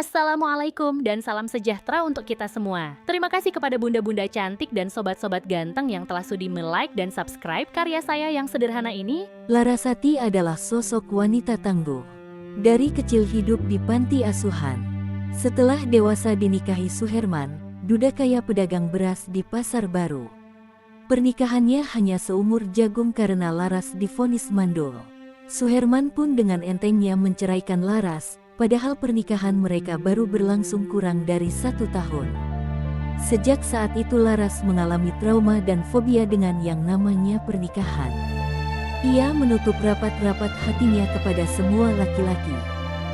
Assalamualaikum dan salam sejahtera untuk kita semua. Terima kasih kepada bunda-bunda cantik dan sobat-sobat ganteng yang telah sudi like dan subscribe karya saya yang sederhana ini. Larasati adalah sosok wanita tangguh. Dari kecil hidup di panti asuhan. Setelah dewasa dinikahi Suherman, duda kaya pedagang beras di Pasar Baru. Pernikahannya hanya seumur jagung karena Laras divonis mandul. Suherman pun dengan entengnya menceraikan Laras, padahal pernikahan mereka baru berlangsung kurang dari 1 tahun. Sejak saat itu Laras mengalami trauma dan fobia dengan yang namanya pernikahan. Ia menutup rapat-rapat hatinya kepada semua laki-laki.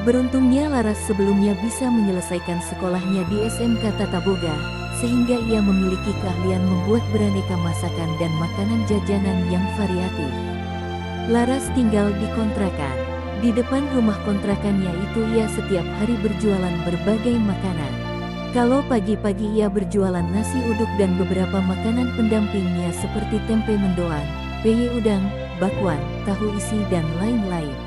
Beruntungnya Laras sebelumnya bisa menyelesaikan sekolahnya di SMK Tata Boga, sehingga ia memiliki keahlian membuat beraneka masakan dan makanan jajanan yang variatif. Laras tinggal di kontrakan. Di depan rumah kontrakannya itu ia setiap hari berjualan berbagai makanan. Kalau pagi-pagi ia berjualan nasi uduk dan beberapa makanan pendampingnya seperti tempe mendoan, peye udang, bakwan, tahu isi dan lain-lain.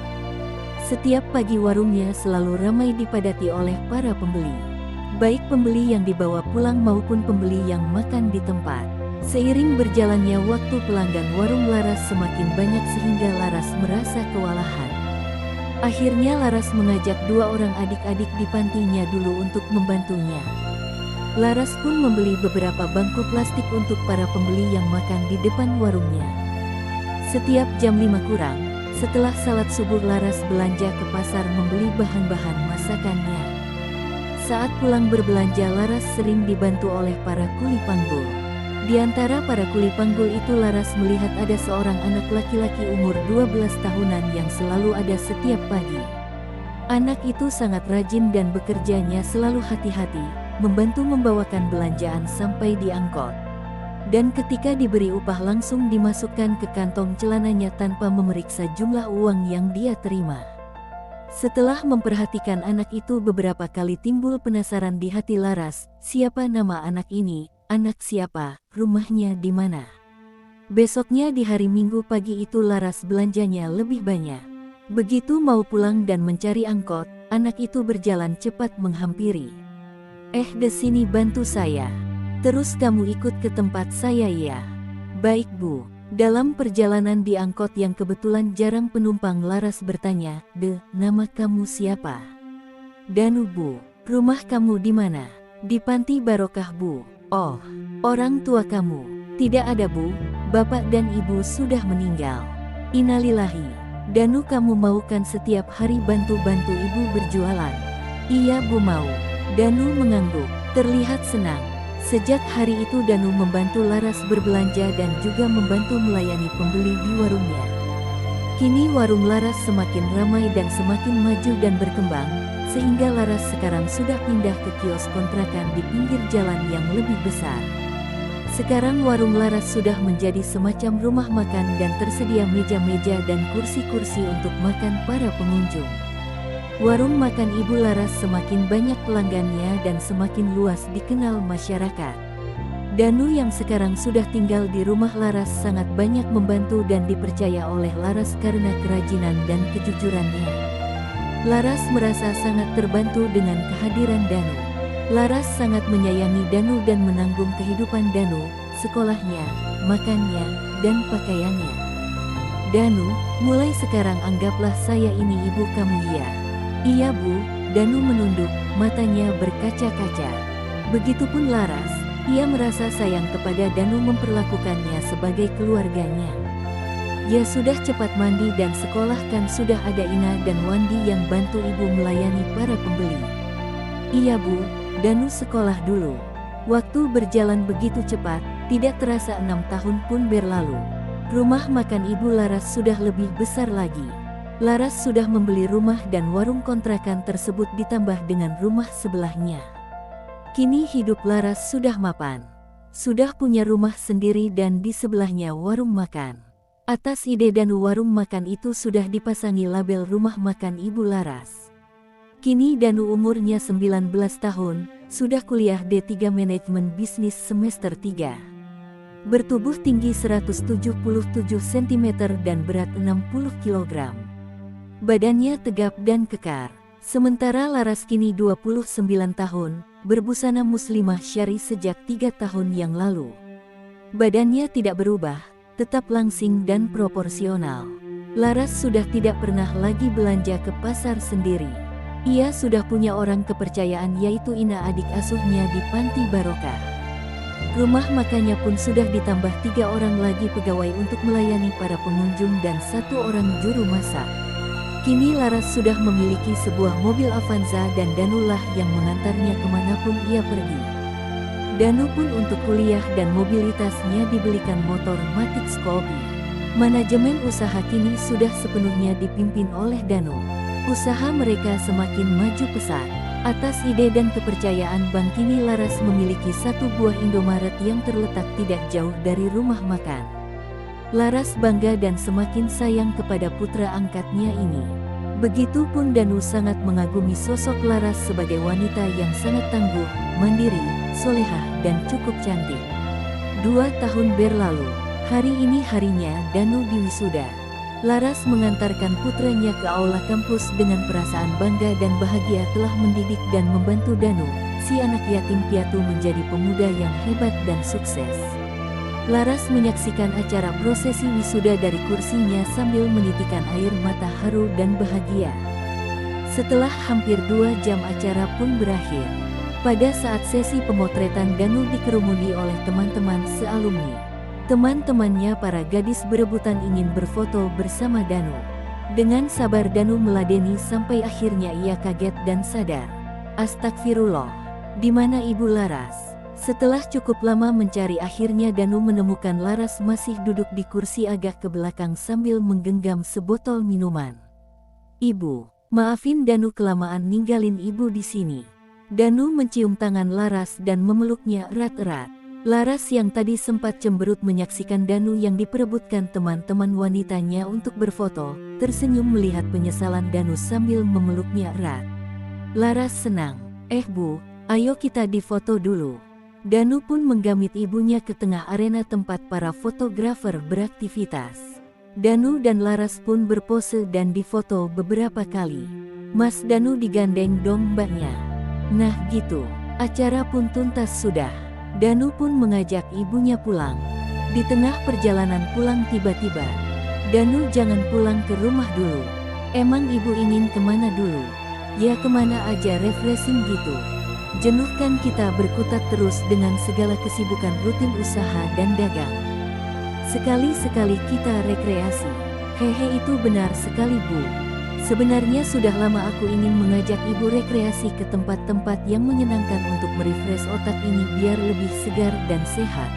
Setiap pagi warungnya selalu ramai dipadati oleh para pembeli. Baik pembeli yang dibawa pulang maupun pembeli yang makan di tempat. Seiring berjalannya waktu pelanggan warung Laras semakin banyak sehingga Laras merasa kewalahan. Akhirnya Laras mengajak 2 orang adik-adik di pantinya dulu untuk membantunya. Laras pun membeli beberapa bangku plastik untuk para pembeli yang makan di depan warungnya. Setiap jam 5 kurang, setelah salat subuh Laras belanja ke pasar membeli bahan-bahan masakannya. Saat pulang berbelanja Laras sering dibantu oleh para kuli panggul. Di antara para kuli panggul itu Laras melihat ada seorang anak laki-laki umur 12 tahunan yang selalu ada setiap pagi. Anak itu sangat rajin dan bekerjanya selalu hati-hati, membantu membawakan belanjaan sampai di angkot. Dan ketika diberi upah langsung dimasukkan ke kantong celananya tanpa memeriksa jumlah uang yang dia terima. Setelah memperhatikan anak itu beberapa kali timbul penasaran di hati Laras, siapa nama anak ini? Anak siapa, rumahnya di mana? Besoknya di hari Minggu pagi itu Laras belanjanya lebih banyak. Begitu mau pulang dan mencari angkot, anak itu berjalan cepat menghampiri. "De sini bantu saya. Terus kamu ikut ke tempat saya ya?" "Baik Bu." Dalam perjalanan di angkot yang kebetulan jarang penumpang Laras bertanya, nama kamu siapa?" "Danu Bu." "Rumah kamu di mana?" "Di Panti Barokah Bu." "Oh, orang tua kamu?" "Tidak ada Bu, bapak dan ibu sudah meninggal." "Innalillahi." "Danu kamu mau kan setiap hari bantu-bantu ibu berjualan?" "Iya Bu mau." Danu mengangguk, terlihat senang. Sejak hari itu Danu membantu Laras berbelanja dan juga membantu melayani pembeli di warungnya. Kini warung Laras semakin ramai dan semakin maju dan berkembang, sehingga Laras sekarang sudah pindah ke kios kontrakan di pinggir jalan yang lebih besar. Sekarang warung Laras sudah menjadi semacam rumah makan dan tersedia meja-meja dan kursi-kursi untuk makan para pengunjung. Warung makan Ibu Laras semakin banyak pelanggannya dan semakin luas dikenal masyarakat. Danu yang sekarang sudah tinggal di rumah Laras sangat banyak membantu dan dipercaya oleh Laras karena kerajinan dan kejujurannya. Laras merasa sangat terbantu dengan kehadiran Danu. Laras sangat menyayangi Danu dan menanggung kehidupan Danu, sekolahnya, makannya, dan pakaiannya. "Danu, mulai sekarang anggaplah saya ini ibu kamu ya." "Iya Bu." Danu menunduk, matanya berkaca-kaca. Begitupun Laras, ia merasa sayang kepada Danu memperlakukannya sebagai keluarganya. Ya sudah cepat mandi dan sekolah kan sudah ada Ina dan Wandi yang bantu ibu melayani para pembeli. "Iya Bu." Danu sekolah dulu. Waktu berjalan begitu cepat, tidak terasa 6 tahun pun berlalu. Rumah makan Ibu Laras sudah lebih besar lagi. Laras sudah membeli rumah dan warung kontrakan tersebut ditambah dengan rumah sebelahnya. Kini hidup Laras sudah mapan. Sudah punya rumah sendiri dan di sebelahnya warung makan. Atas ide Danu warung makan itu sudah dipasangi label rumah makan Ibu Laras. Kini Danu umurnya 19 tahun, sudah kuliah D3 Manajemen Bisnis semester 3. Bertubuh tinggi 177 cm dan berat 60 kg. Badannya tegap dan kekar. Sementara Laras kini 29 tahun, berbusana muslimah syari sejak 3 tahun yang lalu. Badannya tidak berubah, tetap langsing dan proporsional. Laras sudah tidak pernah lagi belanja ke pasar sendiri. Ia sudah punya orang kepercayaan yaitu Ina, adik asuhnya di Panti Barokah. Rumah makannya pun sudah ditambah 3 orang lagi pegawai untuk melayani para pengunjung dan 1 orang juru masak. Kini Laras sudah memiliki sebuah mobil Avanza dan Danulah yang mengantarnya kemanapun ia pergi. Danu pun untuk kuliah dan mobilitasnya dibelikan motor Matic Scoopy. Manajemen usaha kini sudah sepenuhnya dipimpin oleh Danu. Usaha mereka semakin maju pesat. Atas ide dan kepercayaan Bang, kini Laras memiliki 1 buah Indomaret yang terletak tidak jauh dari rumah makan. Laras bangga dan semakin sayang kepada putra angkatnya ini. Begitupun Danu sangat mengagumi sosok Laras sebagai wanita yang sangat tangguh, mandiri, solehah, dan cukup cantik. 2 tahun berlalu, hari ini harinya Danu diwisuda. Laras mengantarkan putranya ke aula kampus dengan perasaan bangga dan bahagia telah mendidik dan membantu Danu, si anak yatim piatu, menjadi pemuda yang hebat dan sukses. Laras menyaksikan acara prosesi wisuda dari kursinya sambil menitikan air mata haru dan bahagia. Setelah hampir 2 jam acara pun berakhir. Pada saat sesi pemotretan, Danu dikerumuni oleh teman-teman sealumni. Teman-temannya para gadis berebutan ingin berfoto bersama Danu. Dengan sabar Danu meladeni sampai akhirnya ia kaget dan sadar. Astagfirullah, di mana Ibu Laras? Setelah cukup lama mencari, akhirnya Danu menemukan Laras masih duduk di kursi agak ke belakang sambil menggenggam sebotol minuman. "Ibu, maafin Danu kelamaan ninggalin Ibu di sini." Danu mencium tangan Laras dan memeluknya erat-erat. Laras yang tadi sempat cemberut menyaksikan Danu yang diperebutkan teman-teman wanitanya untuk berfoto, tersenyum melihat penyesalan Danu sambil memeluknya erat. Laras senang. Bu, ayo kita difoto dulu." Danu pun menggamit ibunya ke tengah arena tempat para fotografer beraktivitas. Danu dan Laras pun berpose dan difoto beberapa kali. "Mas Danu digandeng dong mbaknya." Nah gitu, acara pun tuntas sudah. Danu pun mengajak ibunya pulang. Di tengah perjalanan pulang tiba-tiba, "Danu jangan pulang ke rumah dulu. Emang Ibu ingin kemana dulu?" "Ya kemana aja, refreshing gitu. Jenuh kan kita berkutat terus dengan segala kesibukan rutin usaha dan dagang. Sekali-sekali kita rekreasi." "Hehe, itu benar sekali Bu. Sebenarnya sudah lama aku ingin mengajak Ibu rekreasi ke tempat-tempat yang menyenangkan untuk merefresh otak ini biar lebih segar dan sehat.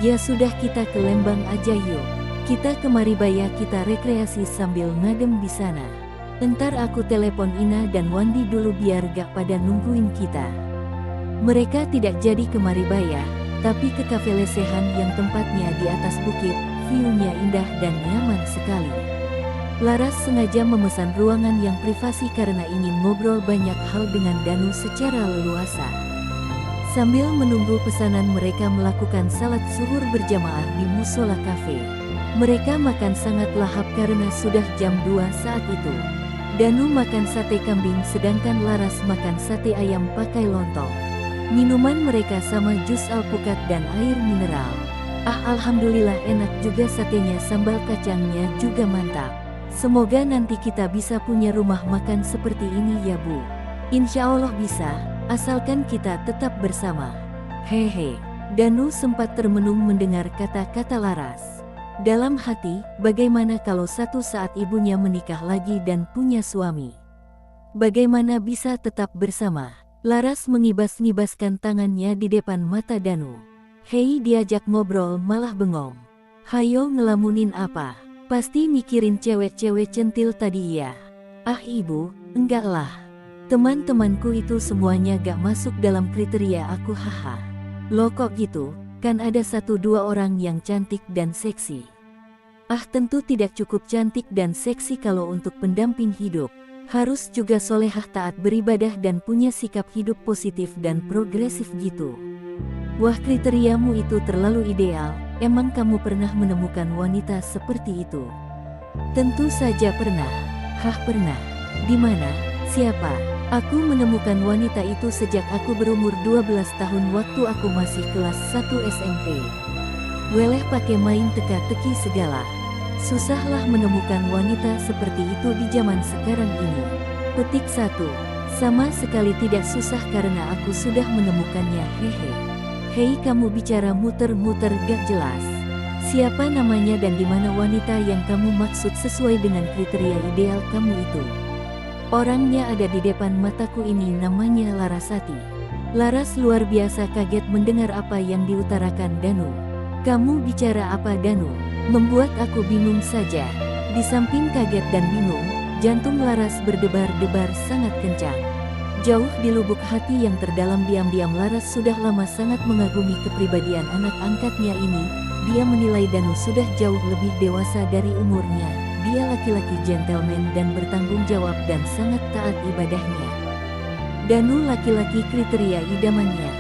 Ya sudah, kita ke Lembang aja yuk. Kita ke Maribaya, kita rekreasi sambil ngadem di sana. Entar aku telepon Ina dan Wandi dulu biar gak pada nungguin kita." Mereka tidak jadi ke Maribaya, tapi ke kafe lesehan yang tempatnya di atas bukit, view-nya indah dan nyaman sekali. Laras sengaja memesan ruangan yang privasi karena ingin ngobrol banyak hal dengan Danu secara leluasa. Sambil menunggu pesanan, mereka melakukan salat zuhur berjamaah di musola kafe. Mereka makan sangat lahap karena sudah jam 2 saat itu. Danu makan sate kambing sedangkan Laras makan sate ayam pakai lontong. Minuman mereka sama jus alpukat dan air mineral. Alhamdulillah enak juga satenya, sambal kacangnya juga mantap. Semoga nanti kita bisa punya rumah makan seperti ini ya Bu. Insya Allah bisa, asalkan kita tetap bersama. Hehe. Danu sempat termenung mendengar kata-kata Laras. Dalam hati, bagaimana kalau suatu saat ibunya menikah lagi dan punya suami? Bagaimana bisa tetap bersama? Laras mengibas-ngibaskan tangannya di depan mata Danu. "Hei," diajak ngobrol malah bengong. "Hayo ngelamunin apa? Pasti mikirin cewek-cewek centil tadi ya?" Ibu, enggak lah. Teman-temanku itu semuanya gak masuk dalam kriteria aku, haha." "Loh kok gitu? Kan ada 1-2 orang yang cantik dan seksi." Tentu tidak cukup cantik dan seksi kalau untuk pendamping hidup. Harus juga solehah, taat beribadah dan punya sikap hidup positif dan progresif gitu. Wah, kriteriamu itu terlalu ideal. Emang kamu pernah menemukan wanita seperti itu? Tentu saja pernah. Pernah. Di mana? Siapa? Aku menemukan wanita itu sejak aku berumur 12 tahun waktu aku masih kelas 1 SMP. Weleh pakai main teka-teki segala. Susahlah menemukan wanita seperti itu di zaman sekarang ini. Petik 1. Sama sekali tidak susah karena aku sudah menemukannya, hehe. Hei, kamu bicara muter-muter gak jelas. Siapa namanya dan di mana wanita yang kamu maksud sesuai dengan kriteria ideal kamu itu? Orangnya ada di depan mataku ini, namanya Larasati. Laras luar biasa kaget mendengar apa yang diutarakan Danu. Kamu bicara apa, Danu? Membuat aku bingung saja. Di samping kaget dan bingung, jantung Laras berdebar-debar sangat kencang. Jauh di lubuk hati yang terdalam diam-diam Laras sudah lama sangat mengagumi kepribadian anak angkatnya ini. Dia menilai Danu sudah jauh lebih dewasa dari umurnya. Dia laki-laki gentleman dan bertanggung jawab dan sangat taat ibadahnya. Danu laki-laki kriteria idamannya.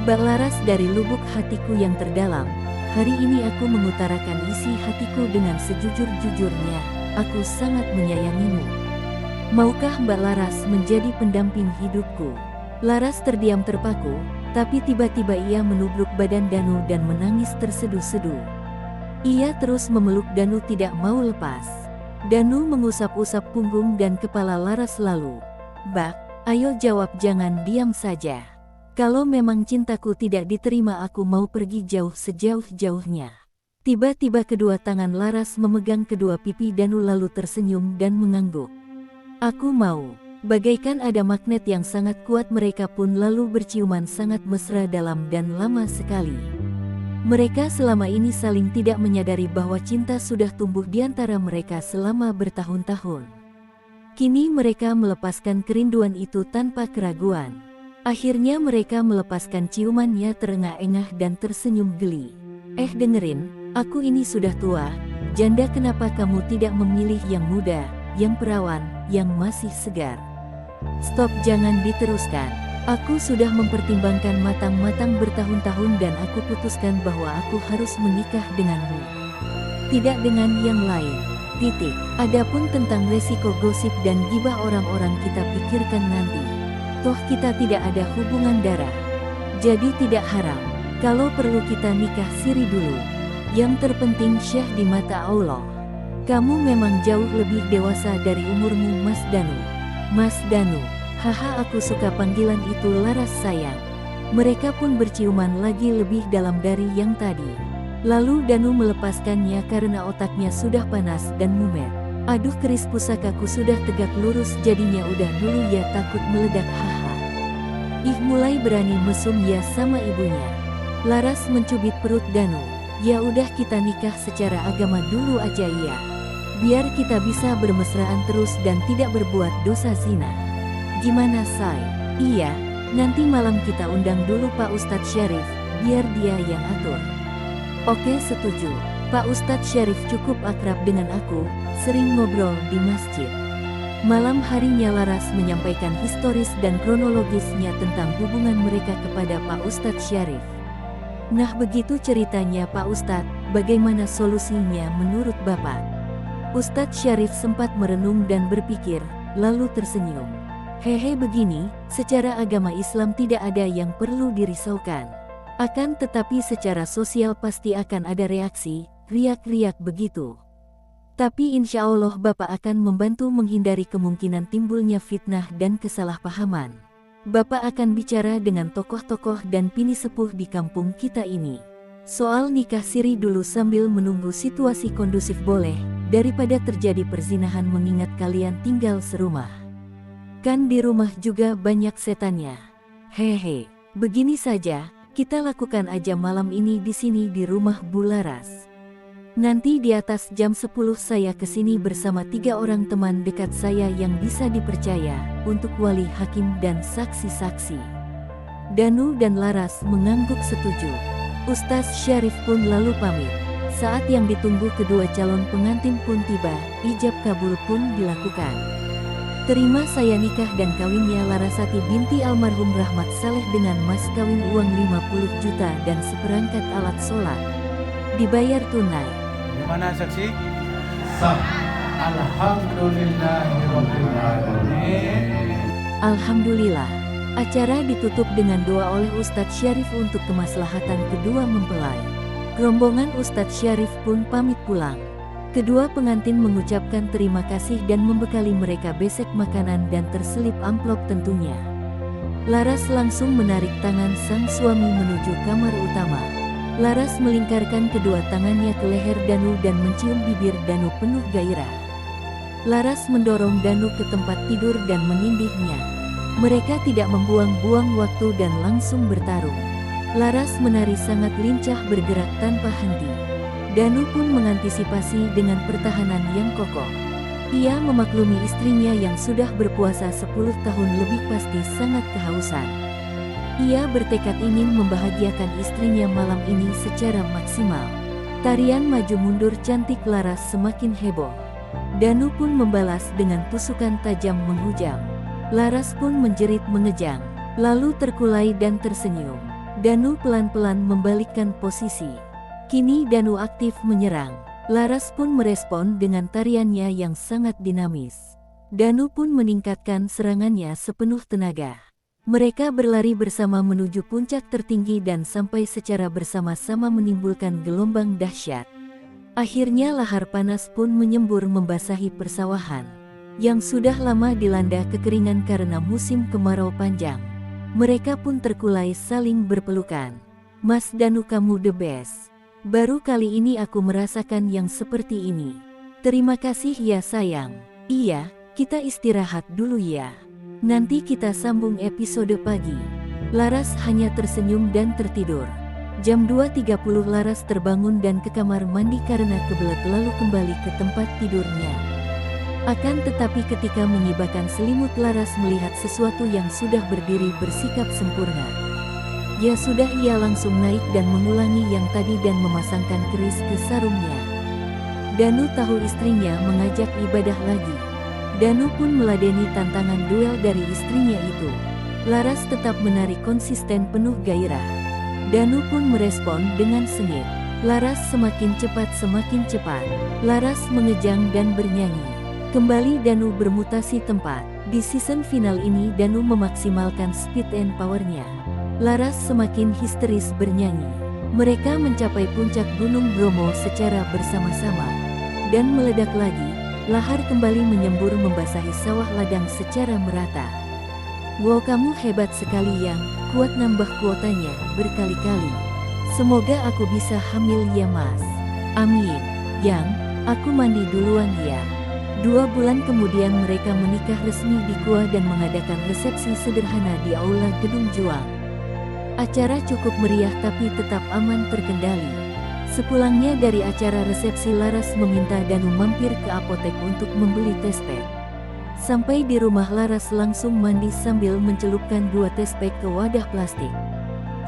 Mbak Laras, dari lubuk hatiku yang terdalam, hari ini aku mengutarakan isi hatiku dengan sejujur-jujurnya. Aku sangat menyayangimu. Maukah Mbak Laras menjadi pendamping hidupku? Laras terdiam terpaku, tapi tiba-tiba ia menubruk badan Danu dan menangis terseduh-seduh. Ia terus memeluk Danu tidak mau lepas. Danu mengusap-usap punggung dan kepala Laras lalu. Bak, ayo jawab, jangan diam saja. Kalau memang cintaku tidak diterima, aku mau pergi jauh sejauh-jauhnya. Tiba-tiba kedua tangan Laras memegang kedua pipi Danu lalu tersenyum dan mengangguk. Aku mau. Bagaikan ada magnet yang sangat kuat, mereka pun lalu berciuman sangat mesra dalam dan lama sekali. Mereka selama ini saling tidak menyadari bahwa cinta sudah tumbuh di antara mereka selama bertahun-tahun. Kini mereka melepaskan kerinduan itu tanpa keraguan. Akhirnya mereka melepaskan ciumannya terengah-engah dan tersenyum geli. Dengerin, aku ini sudah tua, janda, kenapa kamu tidak memilih yang muda, yang perawan, yang masih segar? Stop, jangan diteruskan. Aku sudah mempertimbangkan matang-matang bertahun-tahun dan aku putuskan bahwa aku harus menikah denganmu. Tidak dengan yang lain. Titik. Adapun tentang resiko gosip dan gibah orang-orang kita pikirkan nanti. Toh kita tidak ada hubungan darah. Jadi tidak haram. Kalau perlu kita nikah siri dulu. Yang terpenting syah di mata Allah. Kamu memang jauh lebih dewasa dari umurmu, Mas Danu. Mas Danu. Haha, aku suka panggilan itu, Laras sayang. Mereka pun berciuman lagi lebih dalam dari yang tadi. Lalu Danu melepaskannya karena otaknya sudah panas dan mumet. Aduh, keris pusakaku sudah tegak lurus, jadinya udah dulu ya, takut meledak, haha. Ih, mulai berani mesum ya sama ibunya. Laras mencubit perut Danu. Ya udah, kita nikah secara agama dulu aja ya. Biar kita bisa bermesraan terus dan tidak berbuat dosa zina. Gimana, Say? Iya, nanti malam kita undang dulu Pak Ustadz Syarif, biar dia yang atur. Oke, setuju. Pak Ustadz Syarif cukup akrab dengan aku, sering ngobrol di masjid. Malam harinya Laras menyampaikan historis dan kronologisnya tentang hubungan mereka kepada Pak Ustadz Syarif. Nah, begitu ceritanya Pak Ustadz, bagaimana solusinya menurut Bapak? Ustadz Syarif sempat merenung dan berpikir, lalu tersenyum. Hehe, begini, secara agama Islam tidak ada yang perlu dirisaukan. Akan tetapi secara sosial pasti akan ada reaksi, riak-riak begitu. Tapi insya Allah Bapak akan membantu menghindari kemungkinan timbulnya fitnah dan kesalahpahaman. Bapak akan bicara dengan tokoh-tokoh dan pini sepuh di kampung kita ini. Soal nikah siri dulu sambil menunggu situasi kondusif boleh, daripada terjadi perzinahan mengingat kalian tinggal serumah. Kan di rumah juga banyak setannya. Hehe, begini saja, kita lakukan aja malam ini di sini di rumah Bu Laras. Nanti di atas jam 10 saya kesini bersama 3 orang teman dekat saya yang bisa dipercaya, untuk wali hakim dan saksi-saksi. Danu dan Laras mengangguk setuju. Ustaz Syarif pun lalu pamit. Saat yang ditunggu kedua calon pengantin pun tiba, ijab kabul pun dilakukan. Terima saya nikah dan kawinnya Larasati binti almarhum Rahmat Saleh dengan mas kawin uang 50 juta dan seperangkat alat sholat. Dibayar tunai. Gimana saksi? Sah. Alhamdulillahirrahmanirrahim. Alhamdulillah, acara ditutup dengan doa oleh Ustadz Syarif untuk kemaslahatan kedua mempelai. Rombongan Ustadz Syarif pun pamit pulang. Kedua pengantin mengucapkan terima kasih dan membekali mereka besek makanan dan terselip amplop tentunya. Laras langsung menarik tangan sang suami menuju kamar utama. Laras melingkarkan kedua tangannya ke leher Danu dan mencium bibir Danu penuh gairah. Laras mendorong Danu ke tempat tidur dan menindihnya. Mereka tidak membuang-buang waktu dan langsung bertarung. Laras menari sangat lincah bergerak tanpa henti. Danu pun mengantisipasi dengan pertahanan yang kokoh. Ia memaklumi istrinya yang sudah berpuasa 10 tahun lebih pasti sangat kehausan. Ia bertekad ingin membahagiakan istrinya malam ini secara maksimal. Tarian maju mundur cantik Laras semakin heboh. Danu pun membalas dengan tusukan tajam menghujam. Laras pun menjerit mengejang, lalu terkulai dan tersenyum. Danu pelan-pelan membalikkan posisi. Kini Danu aktif menyerang. Laras pun merespon dengan tariannya yang sangat dinamis. Danu pun meningkatkan serangannya sepenuh tenaga. Mereka berlari bersama menuju puncak tertinggi dan sampai secara bersama-sama menimbulkan gelombang dahsyat. Akhirnya lahar panas pun menyembur membasahi persawahan, yang sudah lama dilanda kekeringan karena musim kemarau panjang. Mereka pun terkulai saling berpelukan. Mas Danu, kamu the best. Baru kali ini aku merasakan yang seperti ini. Terima kasih ya sayang. Iya, kita istirahat dulu ya. Nanti kita sambung episode pagi. Laras hanya tersenyum dan tertidur. Jam 2.30 Laras terbangun dan ke kamar mandi karena kebelet lalu kembali ke tempat tidurnya. Akan tetapi ketika mengibakan selimut Laras melihat sesuatu yang sudah berdiri bersikap sempurna. Ya sudah, ia langsung naik dan mengulangi yang tadi dan memasangkan keris ke sarungnya. Danu tahu istrinya mengajak ibadah lagi. Danu pun meladeni tantangan duel dari istrinya itu. Laras tetap menari konsisten penuh gairah. Danu pun merespon dengan sengit. Laras semakin cepat semakin cepat. Laras mengejang dan bernyanyi. Kembali Danu bermutasi tempat. Di season final ini Danu memaksimalkan speed and powernya. Laras semakin histeris bernyanyi. Mereka mencapai puncak Gunung Bromo secara bersama-sama. Dan meledak lagi, lahar kembali menyembur membasahi sawah ladang secara merata. Wow, kamu hebat sekali Yang, kuat nambah kuotanya berkali-kali. Semoga aku bisa hamil ya Mas. Amin. Yang, aku mandi duluan ya. 2 bulan kemudian mereka menikah resmi di Goa dan mengadakan resepsi sederhana di aula Gedung Juang. Acara cukup meriah tapi tetap aman terkendali. Sepulangnya dari acara resepsi Laras meminta Danu mampir ke apotek untuk membeli tes pack. Sampai di rumah Laras langsung mandi sambil mencelupkan 2 tes pack ke wadah plastik.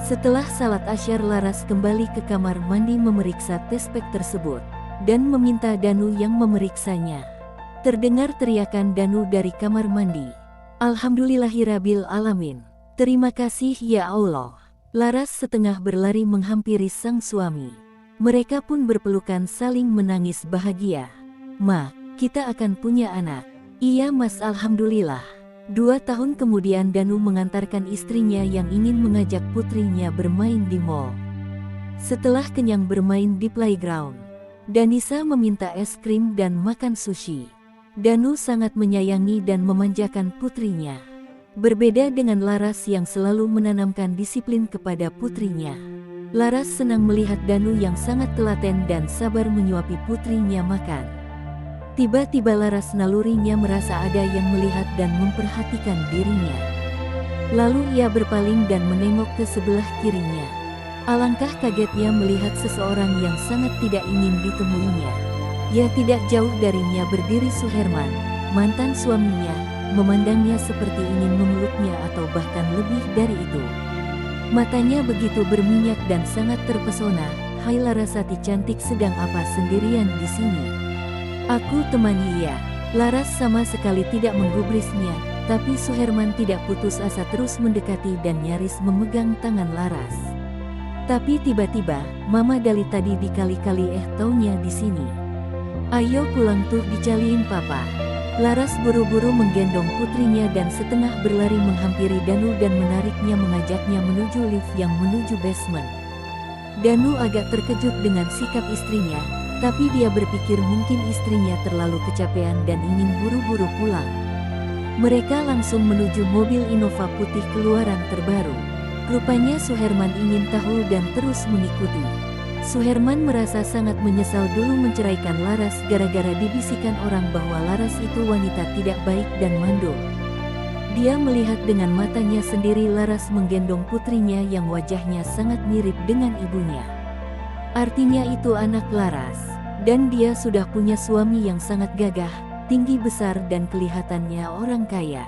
Setelah salat asyar Laras kembali ke kamar mandi memeriksa tes pack tersebut dan meminta Danu yang memeriksanya. Terdengar teriakan Danu dari kamar mandi. Alhamdulillahirabbil alamin. Terima kasih ya Allah. Laras setengah berlari menghampiri sang suami. Mereka pun berpelukan saling menangis bahagia. Ma, kita akan punya anak. Iya Mas, alhamdulillah. 2 tahun kemudian Danu mengantarkan istrinya yang ingin mengajak putrinya bermain di mall. Setelah kenyang bermain di playground, Danisa meminta es krim dan makan sushi. Danu sangat menyayangi dan memanjakan putrinya. Berbeda dengan Laras yang selalu menanamkan disiplin kepada putrinya. Laras senang melihat Danu yang sangat telaten dan sabar menyuapi putrinya makan. Tiba-tiba Laras nalurinya merasa ada yang melihat dan memperhatikan dirinya. Lalu ia berpaling dan menengok ke sebelah kirinya. Alangkah kagetnya melihat seseorang yang sangat tidak ingin ditemuinya. Ya, tidak jauh darinya berdiri Suherman, mantan suaminya, memandangnya seperti ingin memeluknya atau bahkan lebih dari itu. Matanya begitu berminyak dan sangat terpesona. Hai Larasati cantik, sedang apa sendirian di sini? Aku temani ya. Laras sama sekali tidak menggubrisnya, tapi Suherman tidak putus asa terus mendekati dan nyaris memegang tangan Laras. Tapi tiba-tiba, Mama Dali tadi dikali-kali taunya di sini. Ayo pulang tuh, dicaliin Papa. Laras buru-buru menggendong putrinya dan setengah berlari menghampiri Danu dan menariknya mengajaknya menuju lift yang menuju basement. Danu agak terkejut dengan sikap istrinya, tapi dia berpikir mungkin istrinya terlalu kecapean dan ingin buru-buru pulang. Mereka langsung menuju mobil Innova putih keluaran terbaru. Rupanya Suherman ingin tahu dan terus mengikuti. Suherman merasa sangat menyesal dulu menceraikan Laras gara-gara dibisikan orang bahwa Laras itu wanita tidak baik dan mandul. Dia melihat dengan matanya sendiri Laras menggendong putrinya yang wajahnya sangat mirip dengan ibunya. Artinya itu anak Laras, dan dia sudah punya suami yang sangat gagah, tinggi besar dan kelihatannya orang kaya.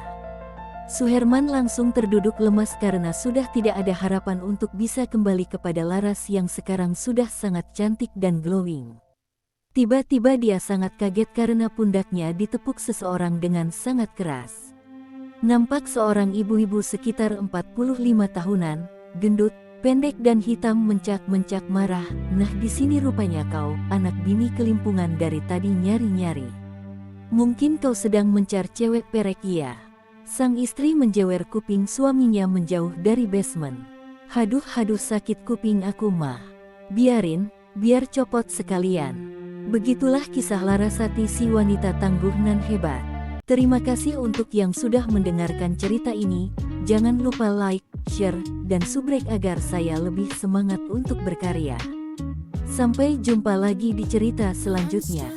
Suherman langsung terduduk lemas karena sudah tidak ada harapan untuk bisa kembali kepada Laras yang sekarang sudah sangat cantik dan glowing. Tiba-tiba dia sangat kaget karena pundaknya ditepuk seseorang dengan sangat keras. Nampak seorang ibu-ibu sekitar 45 tahunan, gendut, pendek dan hitam mencak-mencak marah. Nah, di sini rupanya kau, anak bini kelimpungan dari tadi nyari-nyari. Mungkin kau sedang mencar cewek perek ya. Sang istri menjewer kuping suaminya menjauh dari basement. Haduh sakit kuping aku mah. Biar copot sekalian. Begitulah kisah Larasati si wanita tangguh nan hebat. Terima kasih untuk yang sudah mendengarkan cerita ini. Jangan lupa like, share, dan subrek agar saya lebih semangat untuk berkarya. Sampai jumpa lagi di cerita selanjutnya.